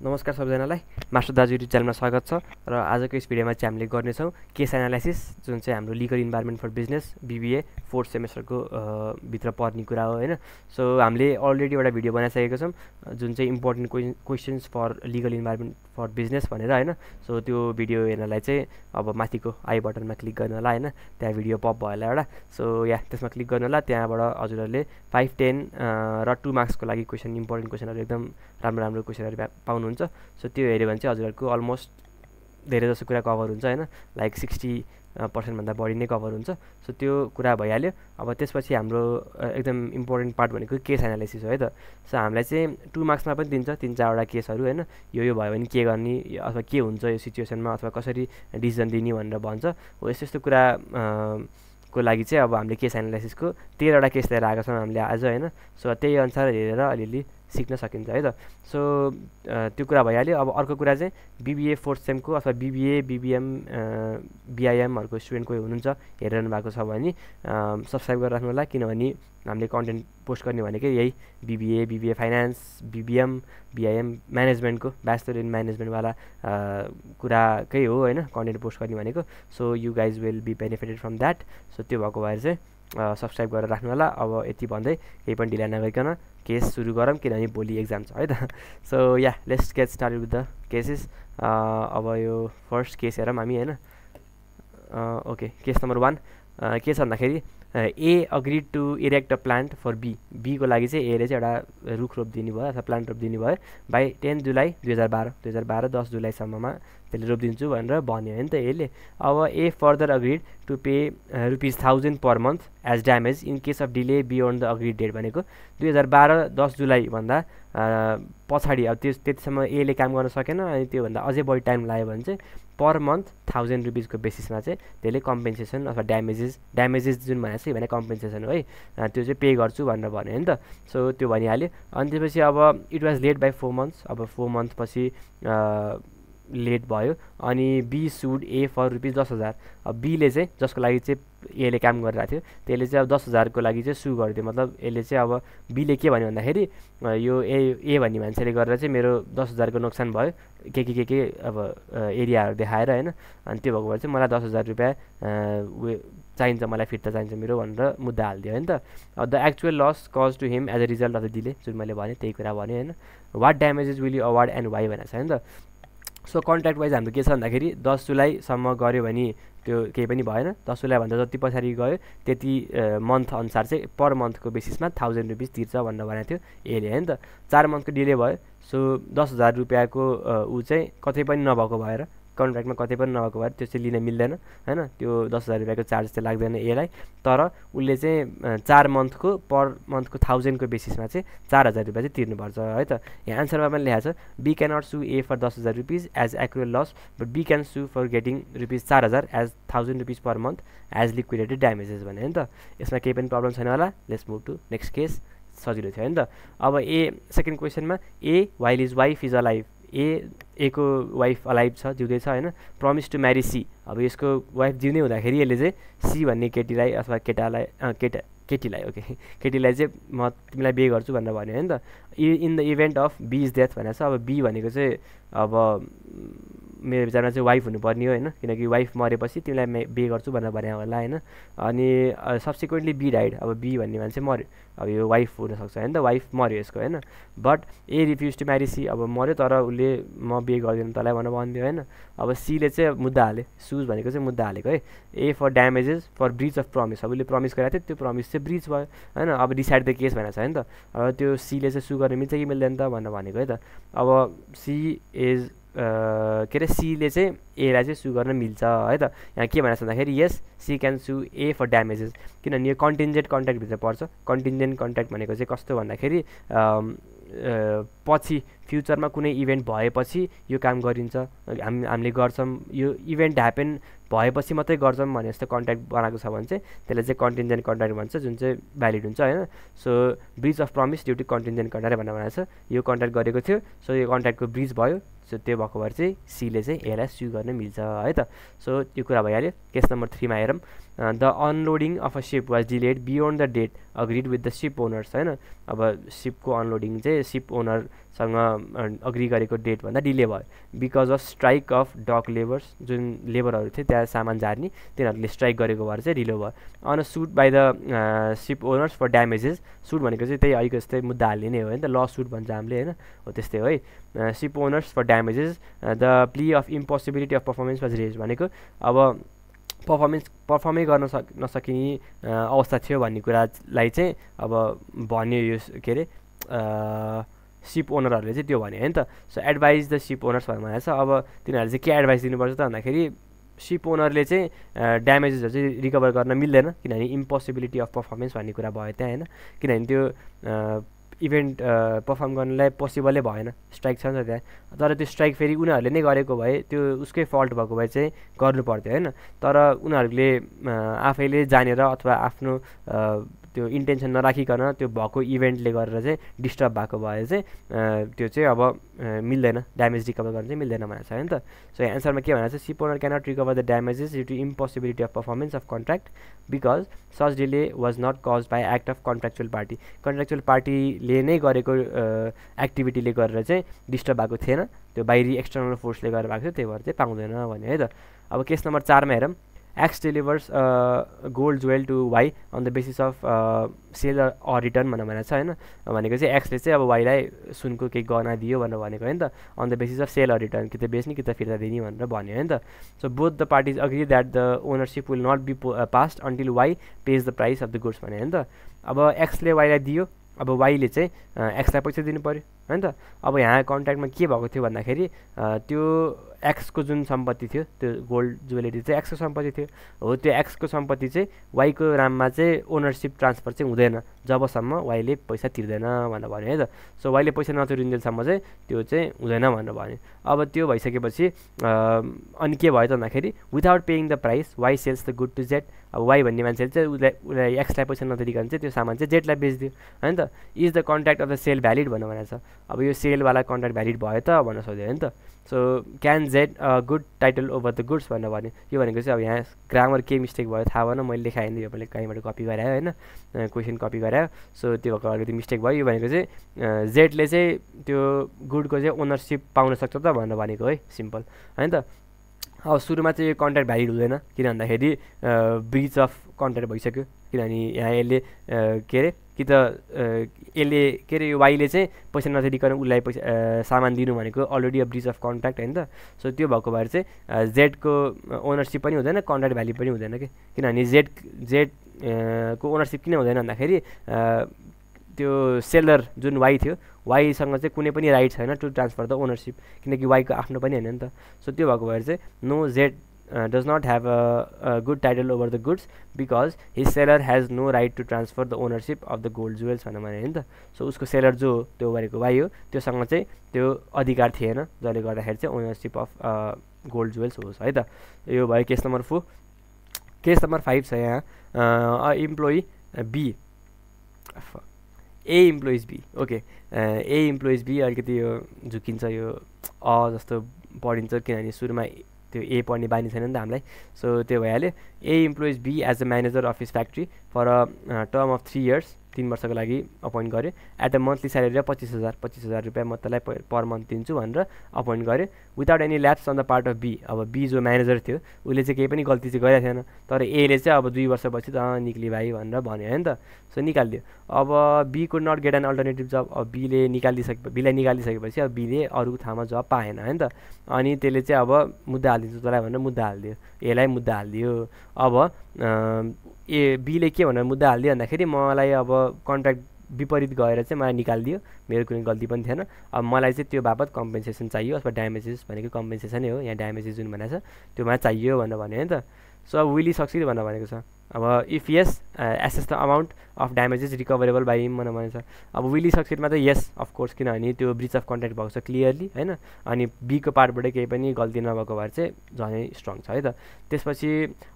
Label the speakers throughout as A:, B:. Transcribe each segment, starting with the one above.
A: नमस्कार सबैजनालाई मास्टर दाजु युट्युब च्यानलमा स्वागत छ र आजको यस भिडियोमा चाहिँ हामीले गर्नेछौँ केस एनालाइसिस जुन चाहिँ हाम्रो legal environment for business BBA fourth सेमेस्टरको भित्र पर्ने कुरा हो हैन। सो हामीले अलरेडी एउटा भिडियो बनाइसकेको छौँ जुन चाहिँ important questions for legal environment for business भनेर हैन। सो त्यो भिडियो हेर्नलाई चाहिँ अब माथिको आई बटनमा क्लिक गर्नु होला हैन, त्यहाँ भिडियो पप भयो होला एउटा। सो त्यसमा क्लिक गर्नु होला, त्यहाँबाट हजुरहरूले 5, 10 र 2 मार्क्सको लागि क्वेसन इम्पोर्टेन्ट क्वेसनहरू एकदम राम्रो राम्रो क्वेसनहरू पाउनुहुन्छ। सो त्यो हेऱ्यो भने चाहिँ हजुरहरूको अलमोस्ट धेरै जसो कुरा कभर हुन्छ हैन, लाइक 60% भन्दा बढी नै कभर हुन्छ। सो त्यो कुरा भइहाल्यो। अब त्यसपछि हाम्रो एकदम इम्पोर्टेन्ट पार्ट भनेको केस एनालाइसिस हो है त। सो हामीलाई चाहिँ 2 मार्क्समा पनि दिन्छ 3-4वटा केसहरू हैन, यो भयो भने के गर्ने अथवा के हुन्छ यो सिचुएसनमा अथवा कसरी डिसिजन दिने भनेर भन्छ हो। यस्तो यस्तो कुरा को लागि चाहिँ अब हामीले केस एनालाइसिसको 13वटा केस लिएर आएको छौँ हामीले आज हैन। सो त्यही अनुसार हेरेर अलिअलि सिक्न सकिन्छ है त। सो त्यो कुरा भइहाल्यो। अब अर्को कुरा चाहिँ बीबीए फोर्थ सेमको अथवा बीबीए बीबीएम बीआईएमहरूको स्टुडेन्ट कोही हुनुहुन्छ हेरिरहनु भएको छ भने सब्सक्राइब गरेर राख्नु होला, किनभने हामीले कन्टेन्ट पोस्ट गर्ने भनेकै यही BBA BBA finance BBM BIM म्यानेजमेन्टको ब्याचलर इन म्यानेजमेन्टवाला कुराकै हो हैन, कन्टेन्ट पोस्ट गर्ने भनेको। So you guys will be benefited from that. सो त्यो भएको भएर चाहिँ सब्सक्राइब गरेर राख्नु होला। अब यति भन्दै केही पनि ढिला नगरिकन केस सुरु गरौँ, किनभने भोलि एक्जाम छ है त। So let's get started with the cases. अब यो फर्स्ट केस हेरौँ हामी हैन। ओके, केस नम्बर 1 के छ भन्दाखेरि A agreed to erect a plant for B को लागि चाहिँ एले चाहिँ एउटा रुख रोपिदिनु भयो अथवा प्लान्ट रोपिदिनु भयो बाई 10 जुलाई 2012 10 जुलाईसम्ममा त्यसले रोपिदिन्छु भनेर भन्यो होइन त एले। अब A further agreed to pay ₹1000 per month as damage in case of delay beyond the agreed date भनेको 2012 10 जुलाई भन्दा पछाडि अब त्यतिसम्म एले काम गर्न सकेन अनि त्योभन्दा अझै बढी टाइम लाग्यो भने चाहिँ पर मन्थ ₹1000 को बेसिसमा चाहिँ त्यसले कम्पेन्सेसन अथवा ड्यामेजेस जुन भनेको छ भने कम्पेन्सेसन हो है, त्यो चाहिँ पे गर्छु भनेर भन्यो नि त। सो त्यो भनिहाल्यो। अनि त्यसपछि अब it was late by 4 months. अब 4 मन्थ पछि लेट भयो अनि बी सुड ए फर ₹10,000। अब बीले चाहिँ जसको लागि चाहिँ एले काम गरिरहेको थियो त्यसले चाहिँ अब 10,000 को लागि चाहिँ सु गरिदियो। मतलब यसले चाहिँ अब बीले के भन्यो भन्दाखेरि यो ए भन्ने मान्छेले गरेर चाहिँ मेरो 10,000 को नोक्सान भयो के अब एरियाहरू देखाएर होइन। अनि त्यो भएको भएर चाहिँ मलाई ₹10,000 चाहिन्छ, मलाई फिर्ता चाहिन्छ मेरो भनेर मुद्दा हालिदियो होइन त। The actual loss cause to him as a result of the delay, जुन मैले भने त्यही कुरा भन्यो होइन। What damages will you award and why भनेको छ होइन त। सो कन्ट्र्याक्ट वाइज हाम्रो के छ भन्दाखेरि 10 जुलाईसम्म गऱ्यो भने त्यो केही पनि भएन, 10 जुलाईभन्दा जति पछाडि गयो त्यति मन्थ अनुसार चाहिँ पर मन्थको बेसिसमा ₹1000 तिर्छ भनेर भनेको थियो एले होइन त। 4 मन्थको डिले भयो। सो ₹10,000 को ऊ चाहिँ कतै पनि नभएको भएर कन्ट्र्याक्टमा कतै पनि नभएको भएर त्यो चाहिँ लिन मिल्दैन होइन। त्यो ₹10,000 को चार्ज चाहिँ लाग्दैन एलाई, तर उसले चाहिँ 4 मन्थको पर मन्थको 1000 को बेसिसमा चाहिँ ₹4,000 चाहिँ तिर्नुपर्छ है त। यहाँ आन्सरमा पनि लेखाएको छ be can not sue A for ₹10,000 as actual loss but B can sue for getting ₹4,000 as ₹1,000 per month as liquidated damages भन्यो नि त। यसमा केही पनि प्रब्लम छैन होला। Let's move to next case. सजिलो थियो नि त। अब सेकेन्ड क्वेसनमा A while is wife is alive. A को वाइफ अलाइभ छ, जिउँदैछ होइन। Promise to marry C. अब यसको वाइफ जिउँदै हुँदाखेरि यसले चाहिँ सी भन्ने केटीलाई अथवा केटीलाई ओके केटीलाई चाहिँ म तिमीलाई बिहे गर्छु भनेर भन्यो होइन त। In the event of B is death भनेको छ। अब बी भनेको चाहिँ अब मेरो विचारमा चाहिँ वाइफ हुनुपर्ने हो होइन, किनकि वाइफ मरेपछि तिमीलाई बिहे गर्छु भनेर भने होला होइन। अनि सब्सिक्वेन्टली बी डाइड। अब बी भन्ने मान्छे मऱ्यो, अब यो वाइफ हुनसक्छ होइन त, वाइफ मऱ्यो यसको होइन। But A refuse to marry C. अब मऱ्यो तर उसले म बिहे गर्दिनँ तँलाई भनेर भनिदियो होइन। अब सीले चाहिँ मुद्दा हाल्यो, सुज भनेको चाहिँ मुद्दा हालेको है। A for damages for breach of promise. अब उसले प्रमिस गरेको थियो, त्यो प्रमिस चाहिँ ब्रिच भयो होइन। अब डिसाइड द केस भनेको छ होइन त। अब त्यो सीले चाहिँ सु गर्न मिल्छ कि मिल्दैन त भनेर भनेको है त। अब सी इज के अरे सीले चाहिँ एलाई चाहिँ सु गर्न मिल्छ है त। यहाँ के भनेको छ भन्दाखेरि यस सी क्यान सु ए फर ड्यामेजेस, किनभने यो कन्टिन्जेन्ट कन्ट्र्याक्टभित्र पर्छ। कन्टिन्जेन्ट कन्ट्र्याक्ट भनेको चाहिँ कस्तो भन्दाखेरि पछि फ्युचरमा कुनै इभेन्ट भएपछि यो काम गरिन्छ, हामीले गर्छौँ, यो इभेन्ट ह्यापन भएपछि मात्रै गर्छौँ भने जस्तो कन्ट्र्याक्ट बनाएको छ भने चाहिँ त्यसलाई चाहिँ कन्टिन्जेन्ट कन्ट्र्याक्ट भन्छ, जुन चाहिँ भ्यालिड हुन्छ होइन। So breach of promise due to contingent contract भनेर भनेको छ। यो कन्ट्र्याक्ट गरेको थियो, सो यो कन्ट्र्याक्टको ब्रिच भयो, सो त्यो भएको भएर चाहिँ सीले चाहिँ यसलाई स्यु गर्न मिल्छ है त। सो त्यो कुरा भइहाल्यो। केस नम्बर 3 मा हेरौँ। The unloading of a ship was delayed beyond the date agreed with the ship owners होइन। अब सिपको अनलोडिङ चाहिँ सिप ओनरसँग अग्री गरेको डेटभन्दा डिले भयो because of strike of dock labours, जुन लेबरहरू थियो त्यहाँ सामान झार्ने तिनीहरूले स्ट्राइक गरेको भएर चाहिँ ढिलो भयो। On suit by the ship owners for ड्यामेजेस, suit भनेको चाहिँ त्यही अहिलेको जस्तै मुद्दा हाल्ने नै हो होइन त, ल सुट भन्छ हामीले होइन, हो त्यस्तै हो है। Ship owners for damages the plea of impossibility of performance was raise, भनेको अब पर्फर्मै गर्न नसकिने अवस्था थियो भन्ने कुरालाई चाहिँ अब भन्यो यो के अरे सिप ओनरहरूले चाहिँ त्यो भन्यो होइन त। So advise the ship owners भनेको छ। अब तिनीहरूले चाहिँ के एडभाइस दिनुपर्छ त भन्दाखेरि सिप ओनरले चाहिँ ड्यामेजेसहरू चाहिँ रिकभर गर्न मिल्दैन किनभने इम्पोसिबिलिटी अफ पर्फर्मेन्स भन्ने कुरा भयो त्यहाँ होइन, किनभने त्यो इभेन्ट पर्फर्म गर्नलाई पोसिबलै भएन, स्ट्राइक छ नि त त्यहाँ। तर त्यो स्ट्राइक फेरि उनीहरूले नै गरेको भए त्यो उसकै फल्ट भएको भए चाहिँ गर्नु पर्थ्यो होइन। तर उनीहरूले आफैले जानेर अथवा आफ्नो त्यो इन्टेन्सन नराखिकन त्यो भएको इभेन्टले गरेर चाहिँ डिस्टर्ब भएको भए चाहिँ त्यो चाहिँ अब मिल्दैन, ड्यामेज रिकभर गर्न चाहिँ मिल्दैन भनेको छ होइन त। सो एन्सरमा के भनेको छ, ship owner cannot recover the damages due to impossibility of performance of contract because such delay was not cause by act of contractual party. Contractual पार्टीले नै गरेको एक्टिभिटीले गरेर चाहिँ डिस्टर्ब भएको थिएन, त्यो बाहिरी एक्सटर्नल फोर्सले गरेर भएको थियो, त्यही भएर चाहिँ पाउँदैन भन्यो है त। अब केस नम्बर 4 मा हेरौँ। X delivers gold jewel to Y on the basis of sale or return भनेको छ होइन। भनेको चाहिँ एक्सले चाहिँ अब वाईलाई सुनको केही गहना दियो भनेर भनेको होइन त, on the basis of sale or return, कि त बेच्ने कि त फिर्ता दिने भनेर भन्यो होइन त। So both the parties agree that the ownership will not be passed until Y pays the price of the goods भन्यो होइन त। अब एक्सले वाईलाई दियो, अब वाईले चाहिँ एक्सलाई पैसा दिनु पऱ्यो होइन त। अब यहाँ कन्ट्र्याक्टमा के भएको थियो भन्दाखेरि त्यो एक्सको जुन सम्पत्ति थियो त्यो गोल्ड ज्वेलरी चाहिँ एक्सको सम्पत्ति थियो हो, त्यो एक्सको सम्पत्ति चाहिँ वाईको नाममा चाहिँ ओनरसिप ट्रान्सफर चाहिँ हुँदैन जबसम्म वाईले पैसा तिर्दैन भनेर भन्यो है त। सो वाईले पैसा नतिरिन्जेलसम्म चाहिँ त्यो चाहिँ हुँदैन भनेर भन्यो। अब त्यो भइसकेपछि अनि के भयो त भन्दाखेरि without paying the price Y sells the good to Z. अब वाई भन्ने मान्छेले चाहिँ उसलाई एक्सलाई पैसा नतिरिकन चाहिँ त्यो सामान चाहिँ जेटलाई बेचिदियो होइन त। Is the contract of the sale valid भनेर भनेको छ। अब यो सेलवाला कन्ट्र्याक्ट भ्यालिड भयो त भनेर सोध्यो होइन त। So can jet good title over the goods भनेर भन्यो। यो भनेको चाहिँ अब यहाँ ग्रामर के मिस्टेक भयो थाहा भएन, मैले लेखाएँ यो मैले कहीँबाट कपी गरायो होइन, क्वेसन कपी गरायो। सो त्यो भएको अलिकति मिस्टेक भयो। यो भनेको चाहिँ जेटले चाहिँ त्यो गुडको चाहिँ ओनरसिप पाउन सक्छ त भनेर भनेको है, सिम्पल होइन त। अब सुरुमा चाहिँ यो कन्ट्र्याक्ट भ्यालिड हुँदैन किन भन्दाखेरि ब्रिच अफ कन्ट्र्याक्ट भइसक्यो, किनभने यहाँ यसले के अरे कि त यसले के अरे यो वाईले चाहिँ पैसा नतिरिकन उसलाई पैसा सामान दिनु भनेको already a breach of contract होइन त। सो त्यो भएको भएर चाहिँ जेडको ओनरसिप पनि हुँदैन, कन्ट्र्याक्ट भ्याल्यु पनि हुँदैन कि, किनभने जेडको ओनरसिप किन हुँदैन भन्दाखेरि त्यो सेलर जुन वाई थियो वाईसँग चाहिँ कुनै पनि राइट छैन टु ट्रान्सफर द ओनरसिप, किनकि वाईको आफ्नो पनि होइन नि त। सो त्यो भएको भएर चाहिँ no Z does not have a good title over the goods because his seller has no right to transfer the ownership of the gold jewels भनेर भन्यो नि त। सो उसको सेलर जो त्यो गरेको वाई हो त्योसँग चाहिँ त्यो अधिकार थिएन जसले गर्दाखेरि चाहिँ ओनरसिप अफ गोल्ड जुवेल्स होस् है त। यो भयो केस नम्बर 4। केस नम्बर 5 छ यहाँ employee B A employees B. Okay A employees B अलिकति यो झुकिन्छ, यो जस्तो पढिन्छ किनभने सुरुमा त्यो ए पढ्ने बानी छैन नि त हामीलाई। सो त्यो भइहाल्यो। A employees B as a manager of his factory for a term of 3 years 3 वर्षको लागि अपोइन्ट गर्यो। एट अ मन्थली स्यालेरी र 25,000 रुपियाँ म तँलाई पर मन्थ दिन्छु भनेर अपोइन्ट गर्यो without any lapse on the part of B. अब बी जो म्यानेजर थियो उसले चाहिँ केही पनि गल्ती चाहिँ गरेको थिएन, तर एले चाहिँ अब 2 वर्षपछि त निक्ली भाइ भनेर भन्यो होइन त। सो निकालिदियो। अब B could not get an alternative job. अब बीलाई निकालिसकेपछि अब बीले अरू ठाउँमा जब पाएन होइन त। अनि त्यसले चाहिँ अब मुद्दा हालिदिन्छु तँलाई भनेर मुद्दा हालिदियो, एलाई मुद्दा हालिदियो। अब बीले के भनेर मुद्दा हालिदियो भन्दाखेरि मलाई अब कन्ट्र्याक्ट विपरीत गएर चाहिँ मलाई निकालिदियो, मेरो कुनै गल्ती पनि थिएन, अब मलाई चाहिँ त्यो बापत कम्पेन्सेसन चाहियो अथवा ड्यामेजेस भनेको कम्पेन्सेसनै हो, यहाँ ड्यामेजेस जुन भनेको छ त्योमा चाहियो भनेर भन्यो होइन त। सो अब विली सक्सिड भनेर भनेको छ। अब if yes assess the amount of damages recoverable by him भनेको छ। अब विल ही सक्सिडमा त यस अफकोर्स, किनभने त्यो ब्रिच अफ कन्ट्र्याक्ट भएको छ क्लियरली होइन, अनि बीको पार्टबाट केही पनि गल्ती नभएको भएर चाहिँ झनै स्ट्रङ छ है त। त्यसपछि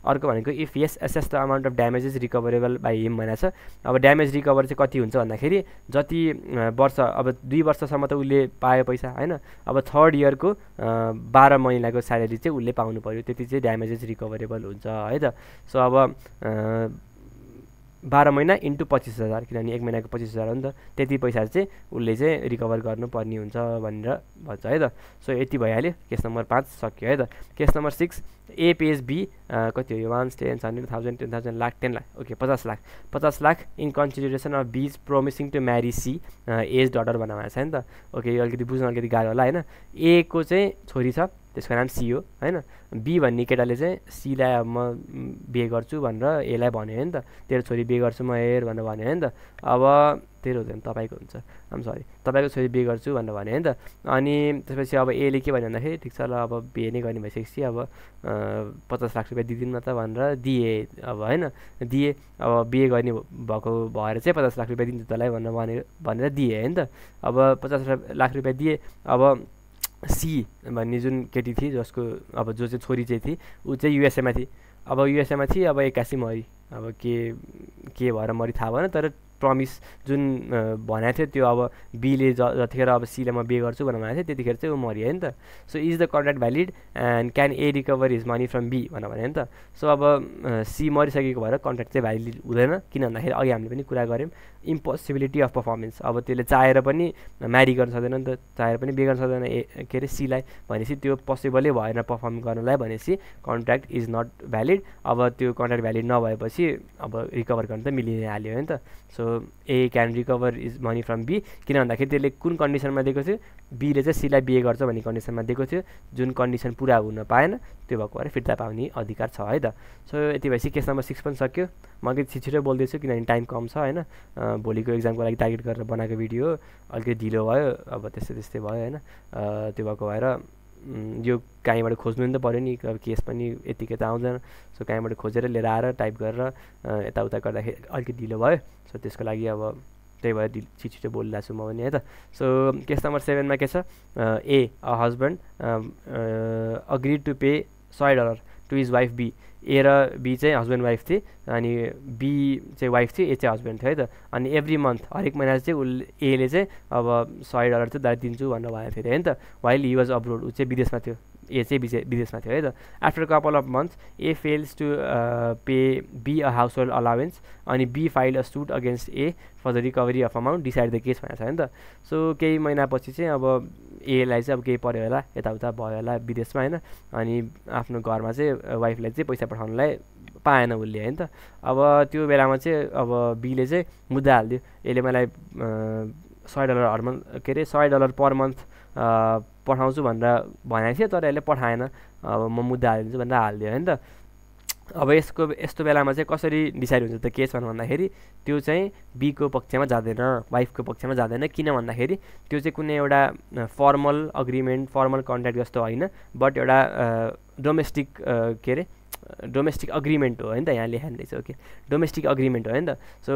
A: अर्को भनेको if yes assess the amount of damages recoverable by him भनेको छ। अब ड्यामेज रिकभर चाहिँ कति हुन्छ भन्दाखेरि जति वर्ष, अब 2 वर्षसम्म त उसले पायो पैसा होइन, अब 3rd इयरको 12 महिनाको स्यालेरी चाहिँ उसले पाउनु पऱ्यो, त्यति चाहिँ ड्यामेजेस रिकभरेबल हुन्छ है त। सो अब 12 महिना इन्टु 25,000, किनभने 1 महिनाको 25,000 हो नि त, त्यति पैसा चाहिँ उसले चाहिँ रिकभर गर्नुपर्ने हुन्छ भनेर भन्छ है त। सो यति भइहाल्यो, केस नम्बर 5 सक्यो है त। Case number 6 A pays B कति हो यो 1 10 100 1000 10,000 lakh 10 lakh okay 50 lakh in consideration of B is promising to marry C A's daughter भनेर भएको छ नि त। ओके यो अलिकति बुझ्न अलिकति गाह्रो होला होइन। ए को चाहिँ छोरी छ, त्यसको नाम सी हो होइन। बी भन्ने केटाले चाहिँ सीलाई अब म बिहे गर्छु भनेर एलाई भन्यो नि त, तेरो छोरी बिहे गर्छु म हेर भनेर भन्यो नि त। अब तेरो हुँदैन तपाईँको हुन्छ, आम सरी, तपाईँको छोरी बिहे गर्छु भनेर भन्यो नि त। अनि त्यसपछि अब एले के भन्यो भन्दाखेरि ठिक छ ल अब बिहे नै गर्ने भइसकेपछि अब 50 लाख रुपियाँ दिदिउँ न त भनेर दिए अब होइन, दिए अब बिहे गर्ने भएको भएर चाहिँ 50 लाख रुपियाँ दिन्छु तँलाई भनेर दिए होइन त। अब 50 लाख रुपियाँ दिए। अब सी भन्ने जुन केटी थिए जसको अब जो चाहिँ छोरी चाहिँ थिए ऊ चाहिँ युएसएमा थिए। अब युएसएमा थिए, अब 81 मरि, अब के भएर मरि थाहा भएन, तर प्रमिस जुन भनेको थियो त्यो अब बीले जतिखेर अब सीलाई म बिहे गर्छु भनेर भनेको थियो त्यतिखेर चाहिँ ऊ मरियो नि त। So is the contract valid and can A recover his money from B भनेर भन्यो नि त। सो अब सी मरिसकेको भएर कन्ट्र्याक्ट चाहिँ भ्यालिड हुँदैन, किन भन्दाखेरि अघि हामीले पनि कुरा गऱ्यौँ इम्पोसिबिलिटी अफ पर्फर्मेन्स। अब त्यसले चाहेर पनि म्यारी गर्न सक्दैन नि त, चाहेर पनि बिहे गर्न सक्दैन के अरे सीलाई, भनेपछि त्यो पोसिबलै भएन पर्फर्म गर्नलाई, भनेपछि कन्ट्र्याक्ट इज नट भ्यालिड। अब त्यो कन्ट्र्याक्ट भ्यालिड नभएपछि अब रिकभर गर्न त मिलिहाल्यो होइन त। So A can recover his money from B, किन भन्दाखेरि त्यसले कुन कन्डिसनमा दिएको थियो, बीले चाहिँ सीलाई बिहे गर्छ भन्ने कन्डिसनमा दिएको थियो, जुन कन्डिसन पुरा हुन पाएन त्यो भएको भएर फिर्ता पाउने अधिकार छ है त। सो यति भएपछि केस नम्बर 6 पनि सक्यो। म अलिकति छिटो बोल्दैछु किनभने टाइम कम छ होइन, भोलिको एक्जामको लागि टार्गेट गरेर बनाएको भिडियो अलिकति ढिलो भयो, अब त्यस्तै भयो होइन। त्यो भएको भएर यो कहीँबाट खोज्नु नि त पऱ्यो नि, अब केस पनि यतिकै त आउँदैन। सो कहीँबाट खोजेर लिएर आएर टाइप गरेर यताउता गर्दाखेरि अलिकति ढिलो भयो। सो त्यसको लागि अब त्यही भएर छिटो बोलिरहेको छु म पनि है त। सो केस नम्बर 7 मा के छ, A husband agree to pay $100 to his wife B. A र बी चाहिँ हस्बेन्ड वाइफ थिए, अनि बी चाहिँ वाइफ थियो, ए चाहिँ हस्बेन्ड थियो है त। अनि एभ्री मन्थ हरेक महिना चाहिँ उसले एले चाहिँ अब $100 चाहिँ दाइ दिन्छु भनेर भनेको थियो होइन त। वाइल हि वाज अब्रोड, ऊ चाहिँ विदेशमा थियो, ए चाहिँ विदेशमा थियो है त। After couple of months A fails to pay B a household allowance, अनि B file a suit against A for the recovery of amount decide the case भनेको छ नि त। सो केही महिनापछि चाहिँ अब एलाई चाहिँ अब केही पऱ्यो होला, यताउता भयो होला विदेशमा होइन, अनि आफ्नो घरमा चाहिँ वाइफलाई चाहिँ पैसा पठाउनलाई पाएन उसले होइन त। अब त्यो बेलामा चाहिँ अब बीले चाहिँ मुद्दा हालिदियो, यसले मलाई $100 हर मन्थ के अरे $100 पर मन्थ पठाउँछु भनेर भनेको थियो, तर यसले पठाएन, अब म मुद्दा हालिदिन्छु भनेर हालिदियो होइन त। अब यस्तो बेलामा चाहिँ कसरी डिसाइड हुन्छ त केस भन्दाखेरि त्यो चाहिँ बीको पक्षमा जाँदैन, वाइफको पक्षमा जाँदैन। किन भन्दाखेरि त्यो चाहिँ कुनै एउटा फर्मल अग्रिमेन्ट फर्मल कन्ट्र्याक्ट जस्तो होइन, बट एउटा डोमेस्टिक के अरे डोमेस्टिक अग्रिमेन्ट हो होइन त, यहाँ लेखान रहेछ ओके, डोमेस्टिक अग्रिमेन्ट हो होइन त। सो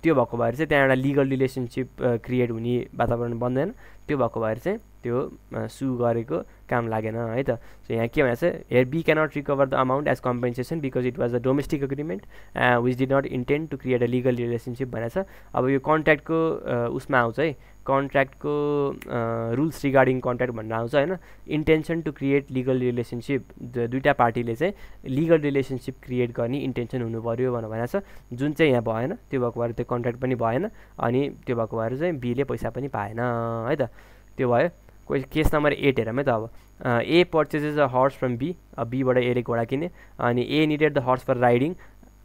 A: त्यो भएको भएर चाहिँ त्यहाँ एउटा लिगल रिलेसनसिप क्रिएट हुने वातावरण बन्दैन, त्यो भएको भएर चाहिँ त्यो सु गरेको काम लागेन है त। सो यहाँ के भनेको छ, here B cannot recover the amount as compensation because it was a domestic agreement which did not intend to create a legal relationship भनेको छ। अब यो कन्ट्र्याक्टको उसमा आउँछ है, कन्ट्र्याक्टको रुल्स रिगार्डिङ कन्ट्र्याक्ट भनेर आउँछ होइन। Intention to create legal relationship, दुईवटा पार्टीले चाहिँ लिगल रिलेसनसिप क्रिएट गर्ने इन्टेन्सन हुनु पऱ्यो भनेर भनेको छ, जुन चाहिँ यहाँ भएन। त्यो भएको भएर त्यो कन्ट्र्याक्ट पनि भएन, अनि त्यो भएको भएर चाहिँ बीले पैसा पनि पाएन है त। त्यो भयो। केस नम्बर 8 हेरौँ है त। अब A purchases a horse from B, बीबाट एले घोडा किने, अनि A needed the horse for riding,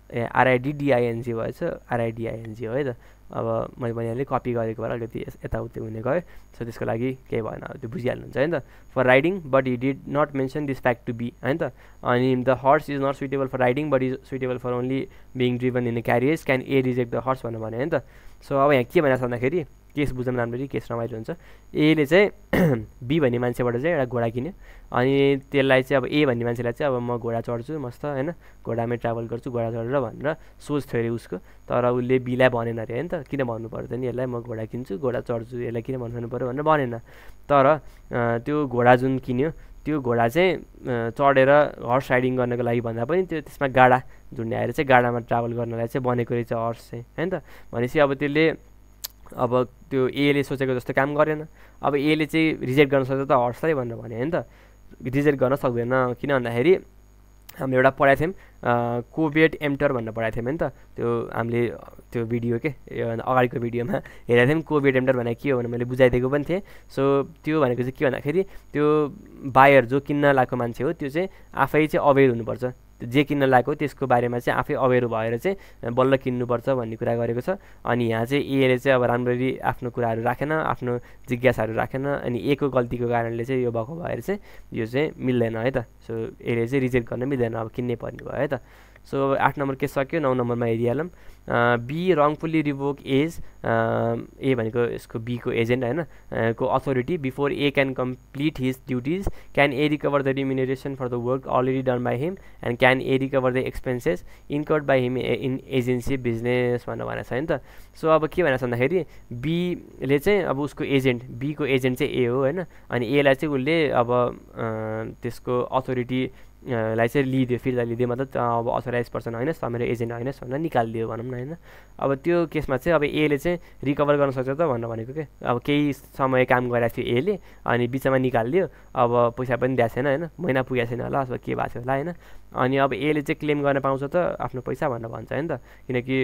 A: RIDDING भएछ, RIDING हो है त। अब मैले भनिहालेँ कपी गरेको भएर अलिकति यताउति हुने गयो, सो त्यसको लागि केही भएन, त्यो बुझिहाल्नुहुन्छ है त। For riding but he did not mention this fact to B होइन त। अनि the horse is not suitable for riding but is suitable for only being driven in a carriers, can A reject the horse भनेर भन्यो होइन त। So अब यहाँ के भनेको छ भन्दाखेरि केस बुझ्न राम्ररी, केस रमाइलो हुन्छ। एले चाहिँ बी भन्ने मान्छेबाट चाहिँ एउटा घोडा किन्यो, अनि त्यसलाई चाहिँ अब ए भन्ने मान्छेलाई चाहिँ अब म घोडा चढ्छु मस्त होइन, घोडामै ट्राभल गर्छु घोडा चढेर भनेर सोच थियो अरे उसको। तर उसले बीलाई भनेन अरे होइन त, किन भन्नु पर्यो त नि यसलाई, म घोडा किन्छु घोडा चढ्छु, यसलाई किन भन्नु पऱ्यो भनेर भनेन। तर त्यो घोडा जुन किन्यो त्यो घोडा चाहिँ चढेर हर्स राइडिङ गर्नको लागि भन्दा पनि त्यो त्यसमा गाडा झुन्ड्याएर चाहिँ गाडामा ट्राभल गर्नलाई चाहिँ बनेको रहेछ हर्स चाहिँ होइन त। भनेपछि अब त्यसले अब त्यो एले सोचेको जस्तो काम गरेन। अब एले चाहिँ रिजेक्ट गर्न सक्छ त हर्सलाई भनेर भने होइन त, रिजेक्ट गर्न सक्दैन। किन भन्दाखेरि हामीले एउटा पढाएको थियौँ कोभिड एम्टर भनेर पढाएको थियौँ होइन त, त्यो हामीले त्यो भिडियो के अगाडिको भिडियोमा हेरेको थियौँ। कोभिड एम्टर भनेको के हो भनेर मैले बुझाइदिएको पनि थिएँ। सो त्यो भनेको चाहिँ के भन्दाखेरि त्यो बायर जो किन्न लागेको मान्छे हो त्यो चाहिँ आफै चाहिँ अवेर हुनुपर्छ, जे किन्न लागेको त्यसको बारेमा चाहिँ आफै अवेर भएर चाहिँ बल्ल किन्नुपर्छ भन्ने कुरा गरेको छ। अनि यहाँ चाहिँ एले चाहिँ अब राम्ररी आफ्नो कुराहरू राखेन, आफ्नो जिज्ञासाहरू राखेन, अनि एको गल्तीको कारणले चाहिँ यो भएको भएर चाहिँ यो चाहिँ मिल्दैन है त। सो एले चाहिँ रिजेक्ट गर्न मिल्दैन, अब किन्नै पर्ने भयो है त। सो 8 नम्बर केस सक्यो। 9 नम्बरमा हेरिहालौँ। बी रङफुल्ली रिभोक एज, ए भनेको यसको बीको एजेन्ट होइन को authority before A can complete his duties, can A recover the remuneration for the work already done by him and can A recover the expenses incurred by him in agency business भनेर भनेको छ होइन त। So अब के भनेको छ भन्दाखेरि बीले चाहिँ अब उसको एजेन्ट, बीको एजेन्ट चाहिँ ए हो होइन, अनि एलाई चाहिँ उसले अब त्यसको अथोरिटी लाई चाहिँ लिदियो, फिर्ता लिदियो, मतलब अब अथोराइज पर्सन होइनस् त मेरो एजेन्ट होइनस् भनेर निकालिदियो भनौँ न होइन। अब त्यो केसमा चाहिँ अब एले चाहिँ रिकभर गर्न सक्छ त भनेर भनेको के, अब केही समय काम गरेको थियो एले अनि बिचमा निकालिदियो, अब पैसा पनि दिएको छैन होइन, महिना पुगेको छैन होला अथवा के भएको थियो होला होइन। अनि अब एले चाहिँ क्लेम गर्न पाउँछ त आफ्नो पैसा भनेर भन्छ होइन त, किनकि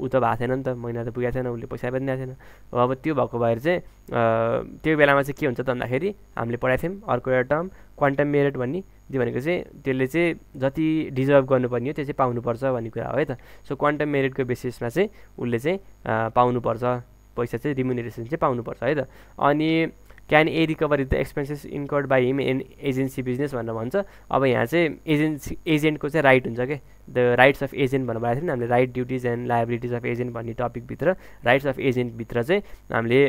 A: ऊ त भएको थिएन नि त, महिना त पुगेको थिएन, उसले पैसा पनि दिएको थिएन। अब त्यो भएको भएर चाहिँ त्यो बेलामा चाहिँ के हुन्छ त भन्दाखेरि हामीले पढाएको थियौँ अर्को एउटा टर्म क्वान्टम मेरिट भन्ने, त्यो भनेको चाहिँ त्यसले चाहिँ जति डिजर्भ गर्नुपर्ने हो त्यो चाहिँ पाउनुपर्छ भन्ने कुरा हो है त। सो क्वान्टम मेरिटको बेसिसमा चाहिँ उसले चाहिँ पाउनुपर्छ पैसा चाहिँ, रिम्युनरेसन चाहिँ पाउनुपर्छ है त। अनि can A recover the expenses incurred by him in agency business भनेर भन्छ। अब यहाँ चाहिँ एजेन्टको चाहिँ राइट हुन्छ क्या, द राइट्स अफ एजेन्ट भनेर भनेको थियौँ हामीले, right duties and liabilities of agent भन्ने टपिकभित्र राइट्स अफ एजेन्टभित्र चाहिँ हामीले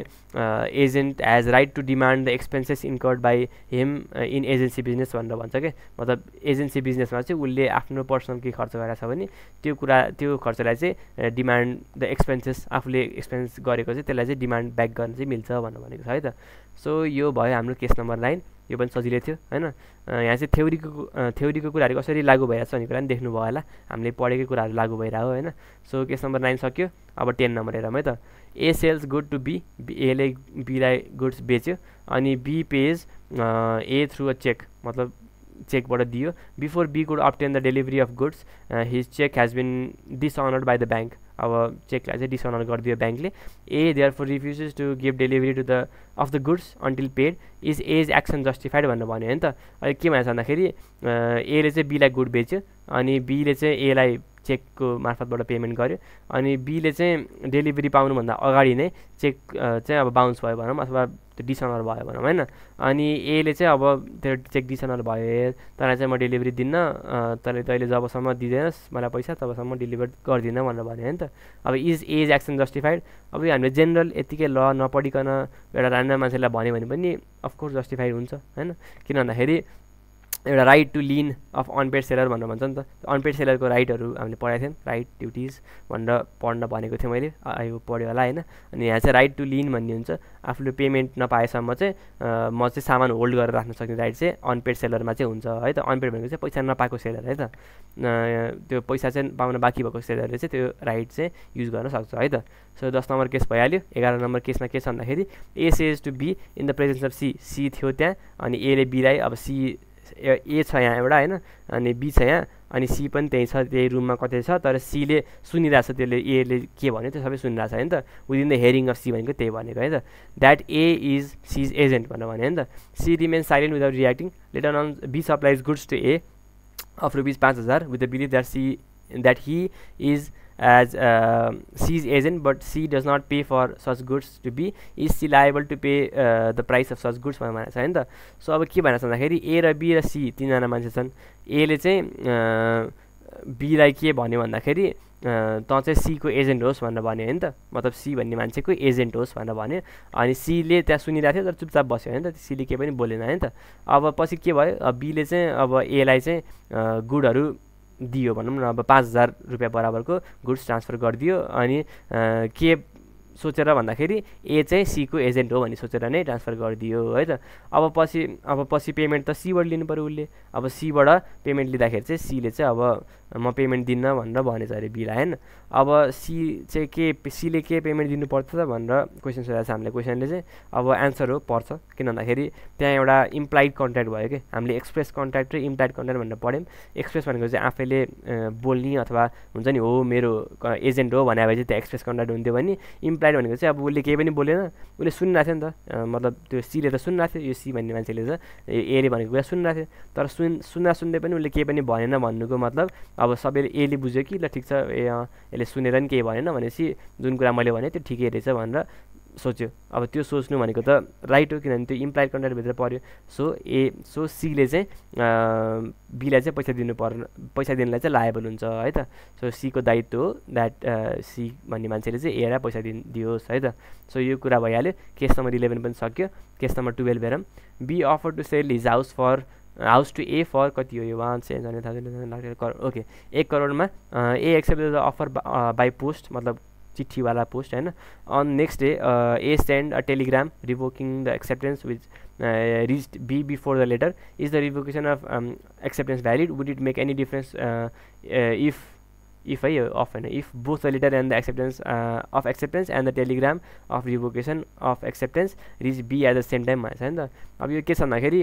A: agent has right to demand the expenses incurred by him in agency business भनेर भन्छ क्या। मतलब एजेन्सी बिजनेसमा चाहिँ उसले आफ्नो पर्सनल केही खर्च गरेको छ भने त्यो खर्चलाई चाहिँ डिमान्ड द एक्सपेन्सेस, आफूले एक्सपेन्स गरेको चाहिँ त्यसलाई चाहिँ डिमान्ड ब्याक गर्न चाहिँ मिल्छ भनेर भनेको छ है त। सो यो भयो हाम्रो केस नम्बर 9, यो पनि सजिलै थियो होइन। यहाँ चाहिँ थ्योरीको कुराहरू कसरी लागु भइरहेको छ भन्ने कुरा पनि देख्नुभयो होला, हामीले पढेकै कुराहरू लागु भइरहेको होइन। सो केस नम्बर 9 सक्यो। अब 10 नम्बर हेरौँ है त। A sells good to B, एले बीलाई गुड्स बेच्यो, अनि B pays A through a cheque, मतलब चेकबाट दियो। Before B could obtain the delivery of goods his cheque has been dishonoured by the bank, अब चेकलाई चाहिँ डिसअनर गरिदियो ब्याङ्कले। A therefore refuses to give delivery to the of the goods until paid, is A's action justified भनेर भन्यो होइन त। अहिले के भनेको छ भन्दाखेरि एले चाहिँ बीलाई गुड बेच्यो, अनि बीले चाहिँ एलाई चेकको मार्फतबाट पेमेन्ट गर्यो, अनि बीले चाहिँ डेलिभरी पाउनुभन्दा अगाडि नै चेक चाहिँ अब बााउन्स भयो भनौँ अथवा त्यो डिसअनर भयो भनौँ होइन। अनि एले चाहिँ अब त्यो चेक डिसअनर भयो, तँलाई चाहिँ म डेलिभरी दिन्न, तैँले जबसम्म दिँदैनस् मलाई पैसा तबसम्म डेलिभर गर्दिनँ भनेर भन्यो होइन त। अब इज एज एक्सन जस्टिफाइड, अब यो हामीले जेनरल यत्तिकै ल नपढिकन एउटा ऱ्यान्डम मान्छेलाई भन्यो भने पनि अफकोर्स जस्टिफाइड हुन्छ होइन। किन भन्दाखेरि एउटा राइट टु लिन अफ अनपेड सेलर भनेर भन्छ नि त, अनपेड सेलरको राइटहरू हामीले पढाएको थियौँ, राइट ड्युटिज भनेर पढ्न भनेको थिएँ मैले, यो पढ्यो होला होइन। अनि यहाँ चाहिँ राइट टु लिन भन्ने हुन्छ, आफूले पेमेन्ट नपाएसम्म चाहिँ म चाहिँ सामान होल्ड गरेर राख्न सक्ने राइट चाहिँ अनपेड सेलरमा चाहिँ हुन्छ है त। अनपेड भनेको चाहिँ पैसा नपाएको सेलर है त, त्यो पैसा चाहिँ पाउन बाँकी भएको सेलरले चाहिँ त्यो राइट चाहिँ युज गर्न सक्छ है त। सो 10 नम्बर केस भइहाल्यो। 11 नम्बर केसमा के छ भन्दाखेरि A says to B in the presence of C, C थियो त्यहाँ, अनि एले बीलाई, अब सी ए छ यहाँ एउटा होइन, अनि बी छ यहाँ, अनि सी पनि त्यही छ, त्यही रुममा कतै छ, तर सीले सुनिरहेछ, त्यसले एले के भन्यो त्यो सबै सुनिरहेछ होइन त। Within the hearing of C भनेको त्यही भनेको है त, that A is C's agent भनेर भन्यो नि त। C remain silent without reacting, later on B supplies goods to A of ₹5,000 with the believe that he is as C's agent, but C does not pay for such goods to B, is C liable to pay the price of such goods भनेको छ नि त। So अब के भनेको छ भन्दाखेरि ए र बी र सी तीनजना मान्छे छन्। एले चाहिँ बीलाई के भन्यो भन्दाखेरि त चाहिँ सीको एजेन्ट होस् भनेर भन्यो होइन त, मतलब सी भन्ने मान्छेको एजेन्ट होस् भनेर भन्यो। अनि सीले त्यहाँ सुनिरहेको थियो तर चुपचाप बस्यो होइन त, सीले केही पनि बोलेन होइन त। अब पछि के भयो, बीले चाहिँ अब एलाई चाहिँ गुडहरू दियो भनौँ न, अब 5,000 रुपियाँ बराबरको गुड्स ट्रान्सफर गरिदियो। अनि के सोचेर भन्दाखेरि ए चाहिँ सीको एजेन्ट हो भन्ने सोचेर नै ट्रान्सफर गरिदियो है त। अब पछि पेमेन्ट त सीबाट लिनु पऱ्यो उसले। अब सीबाट पेमेन्ट लिँदाखेरि चाहिँ सीले चाहिँ अब म पेमेन्ट दिन्न भनेर भनेछ अरे बीलाई होइन। अब सीले के पेमेन्ट दिनुपर्छ त भनेर क्वेसन सोधेको छ हामीले। क्वेसनले चाहिँ अब एन्सर हो पर्छ, किन भन्दाखेरि त्यहाँ एउटा इम्प्लाइड कन्ट्र्याक्ट भयो कि, हामीले एक्सप्रेस कन्ट्र्याक्ट र इम्प्लाइड कन्ट्र्याक्ट भनेर पढ्यौँ। एक्सप्रेस भनेको चाहिँ आफैले बोल्ने अथवा हुन्छ नि हो मेरो एजेन्ट हो भने चाहिँ त्यो एक्सप्रेस कन्ट्र्याक्ट हुन्थ्यो भने, इम्प्लाइड भनेको चाहिँ अब उसले केही पनि बोलेन, उसले सुनिरहेको थियो नि त, मतलब त्यो सीले त सुनिरहेको थियो, यो सी भन्ने मान्छेले चाहिँ एले भनेको कुरा सुनिरहेको थियो, तर सुन्दै पनि उसले केही पनि भनेन भन्नुको मतलब अब सबैले एले बुझ्यो कि ल ठिक छ यसले सुनेर नि केही भनेन भनेपछि जुन कुरा मैले भने त्यो ठिकै रहेछ भनेर सोच्यो। अब त्यो सोच्नु भनेको त राइट हो, किनभने त्यो इम्प्लाइड कन्ट्र्याक्टभित्र पऱ्यो। सो सीले चाहिँ बीलाई चाहिँ पैसा दिनलाई चाहिँ लायबल हुन्छ है त। सो सीको दायित्व हो द्याट सी भन्ने मान्छेले चाहिँ एलाई पैसा दियोस् है त। सो यो कुरा भइहाल्यो। केस नम्बर 11 पनि सक्यो। केस नम्बर 12 हेरौँ। B offer to sell his house to A for कति हो यो 1,000,000 ओके 1 करोडमा A accept the offer by post, मतलब चिट्ठीवाला पोस्ट होइन। On next day A send a telegram revoking the acceptance which reached B before the letter. Is the revocation of acceptance valid? Would it make any difference if है अफ होइन, if both the letter and the acceptance of acceptance and the telegram of revocation of acceptance reach B at the same time भनेको छ नि त। अब यो के छ भन्दाखेरि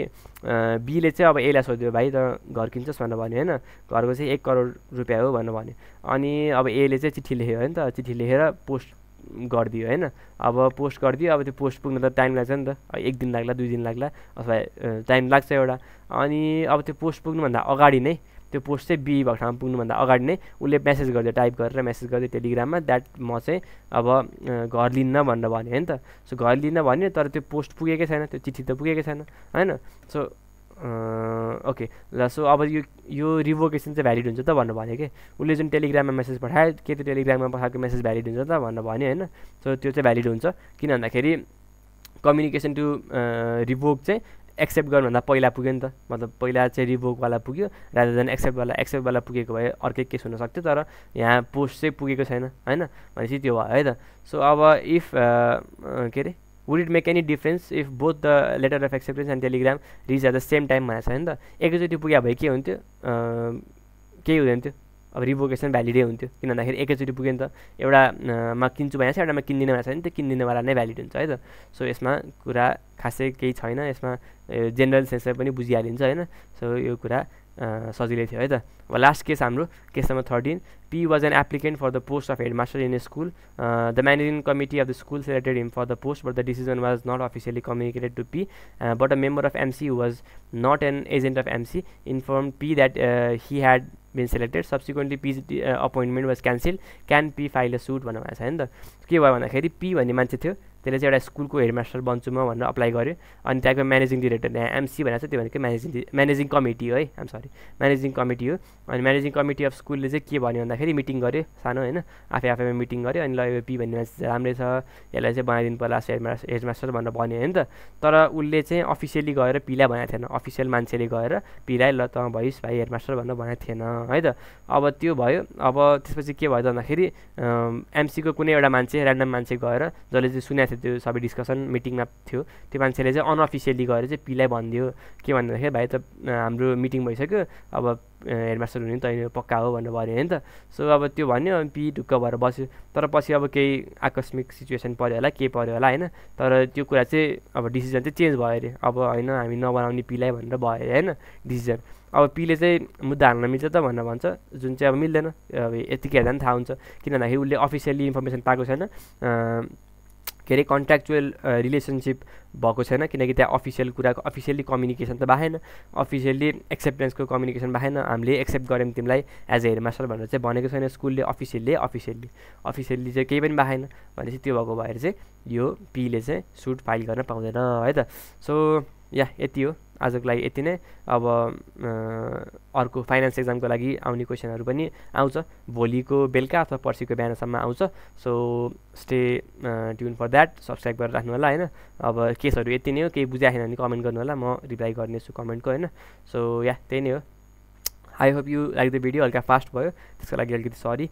A: बीले चाहिँ अब एलाई सोध्यो भाइ त घर किन्छस् भनेर भन्यो होइन, घरको चाहिँ 1 करोड रुपियाँ हो भनेर भन्यो। अनि अब एले चाहिँ चिठी लेख्यो होइन त, चिठी लेखेर पोस्ट गरिदियो होइन। अब पोस्ट गरिदियो, अब त्यो पोस्ट पुग्न त टाइम लाग्छ नि त, 1 दिन लाग्ला 2 दिन लाग्ला अथवा टाइम लाग्छ एउटा। अनि अब त्यो पोस्ट पुग्नुभन्दा अगाडि नै, त्यो पोस्ट चाहिँ बी भएको ठाउँमा पुग्नुभन्दा अगाडि नै उसले मेसेज गरिदियो, टाइप गरेर मेसेज गरिदियो टेलिग्राममा द्याट म चाहिँ अब घर लिन्न भनेर भन्यो होइन त। सो घर लिन्न भन्यो तर त्यो पोस्ट पुगेकै छैन, त्यो चिठी त पुगेकै छैन होइन। सो ओके ल, सो अब यो रिभोकेसन चाहिँ भ्यालिड हुन्छ त भनेर भन्यो कि, उसले जुन टेलिग्राममा मेसेज पठायो के त्यो टेलिग्राममा पठाएको मेसेज भ्यालिड हुन्छ त भनेर भन्यो होइन। सो त्यो चाहिँ भ्यालिड हुन्छ, किन भन्दाखेरि कम्युनिकेसन टु रिभोक चाहिँ एक्सेप्ट गर्नुभन्दा पहिला पुग्यो नि त, मतलब पहिला चाहिँ रिभोकवाला पुग्यो रादर देन एक्सेप्टवाला पुगेको भए अर्कै केस हुनसक्थ्यो, तर यहाँ पोस्ट चाहिँ पुगेको छैन होइन भनेपछि त्यो भयो है त। सो अब इफ के अरे would it make any difference if both the letter of acceptance and telegram reach at the same time भनेको छ नि त। एकैचोटि पुग्यो भए के हुन्थ्यो, केही हुँदैन थियो, अब रिभोकेसन भ्यालिडै हुन्थ्यो, किन भन्दाखेरि एकैचोटि पुग्यो नि त। एउटामा किन्छु भनेको छ, एउटामा किन्दिनँ भनेको छ नि, त्यो किन्दिनेवाला नै भ्यालिड हुन्छ है त। सो यसमा कुरा खासै केही छैन, यसमा जेनरल सेन्समा पनि बुझिहालिन्छ होइन। सो यो कुरा सजिलै थियो है त। अब लास्ट केस हाम्रो case number 13। P was an applicant for the post of headmaster in a school. The managing committee of the school selected him for the post, but the decision was not officially communicated to P. But a member of MC who was not an agent of MC informed P that he had been selected. Subsequently, P's appointment was cancelled. Can P file a suit भनेर भनेको छ होइन त। के भयो भन्दाखेरि P भन्ने मान्छे थियो, त्यसले चाहिँ एउटा स्कुलको हेडमास्टर बन्छु म भनेर अप्लाई गर्यो। अनि त्यहाँको म्यानेजिङ डिरेक्टर यहाँ एमसी भनेको छ, त्यो भनेको म्यानेजिङ कमिटी हो है, म्यानेजिङ कमिटी हो। अनि म्यानेजिङ कमिटी अफ स्कुलले चाहिँ के भन्यो भन्दाखेरि मिटिङ गर्यो सानो होइन, आफैमा मिटिङ गर्यो। अनि ल यो पी भन्ने मान्छे चाहिँ राम्रै छ, यसलाई चाहिँ बनाइदिनु पर्ला हेडमास्टर भनेर भन्यो होइन त। तर उसले चाहिँ अफिसियली गएर पीलाई भनेको थिएन, अफिसियल मान्छेले गएर पीलाई ल त भइस् भाइ हेडमास्टर भनेर भनेको थिएन है त। अब त्यो भयो। अब त्यसपछि के भयो त भन्दाखेरि एमसीको कुनै एउटा मान्छे ऱ्यान्डम मान्छे गएर जसले चाहिँ सुनेको थियो, त्यो सबै डिस्कसन मिटिङमा थियो, त्यो मान्छेले चाहिँ अनअफिसियली गएर चाहिँ पीलाई भनिदियो के भन्दाखेरि भाइ त हाम्रो मिटिङ भइसक्यो, अब हेडमास्टर हुने त पक्का हो भनेर भन्यो होइन त। सो अब त्यो भन्यो, पी ढुक्क भएर बस्यो। तर पछि अब केही आकस्मिक सिचुएसन पऱ्यो होला, के पऱ्यो होला होइन, तर त्यो कुरा चाहिँ अब डिसिजन चाहिँ चेन्ज भयो अरे। अब होइन हामी नबनाउने पीलाई भनेर भयो होइन डिसिजन। अब पीले चाहिँ मुद्दा हाल्न मिल्छ त भनेर भन्छ, जुन चाहिँ अब मिल्दैन। अब यतिकै हेर्दा पनि थाहा हुन्छ, किन भन्दाखेरि उसले अफिसियली इन्फर्मेसन पाएको छैन, के अरे कन्ट्र्याक्चुअल रिलेसनसिप भएको छैन, किनकि त्यहाँ अफिसियल कुराको अफिसियली कम्युनिकेसन त भएन, अफिसियली एक्सेप्टेन्सको कम्युनिकेसन भएन। हामीले एक्सेप्ट गऱ्यौँ तिमीलाई एज ए हेडमास्टर भनेर चाहिँ भनेको छैन स्कुलले, अफिसियल्ली चाहिँ केही पनि भएन भनेपछि त्यो भएको भएर चाहिँ यो पीले चाहिँ सुट फाइल गर्न पाउँदैन है त। सो या यति हो। आजको लागि यति नै। अब अर्को फाइनेन्स एक्जामको लागि आउने क्वेसनहरू पनि आउँछ, भोलिको बेलुका अथवा पर्सिको बिहानसम्म आउँछ। So stay tune for that, subscribe गरेर राख्नु होला होइन। अब केसहरू यति नै हो, केही बुझाएन भने कमेन्ट गर्नु होला, म रिप्लाई गर्नेछु कमेन्टको होइन। सो या त्यही नै हो। I hope you like the video. हल्का फास्ट भयो, त्यसको लागि अलिकति सरी।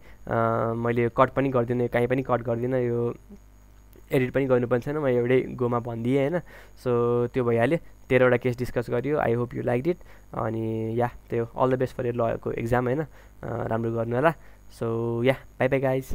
A: मैले कट पनि गर्दिनँ, कहीँ पनि कट गर्दिनँ, यो एडिट पनि गर्नुपर्ने छैन, म एउटै गोमा भनिदिएँ होइन। सो त्यो भइहाल्यो, 13वटा केस डिस्कस गरियो। I hope you like it. अनि या त्यो all the best for your लको एक्जाम होइन, राम्रो गर्नु होला। सो या बाई बाई गाइज।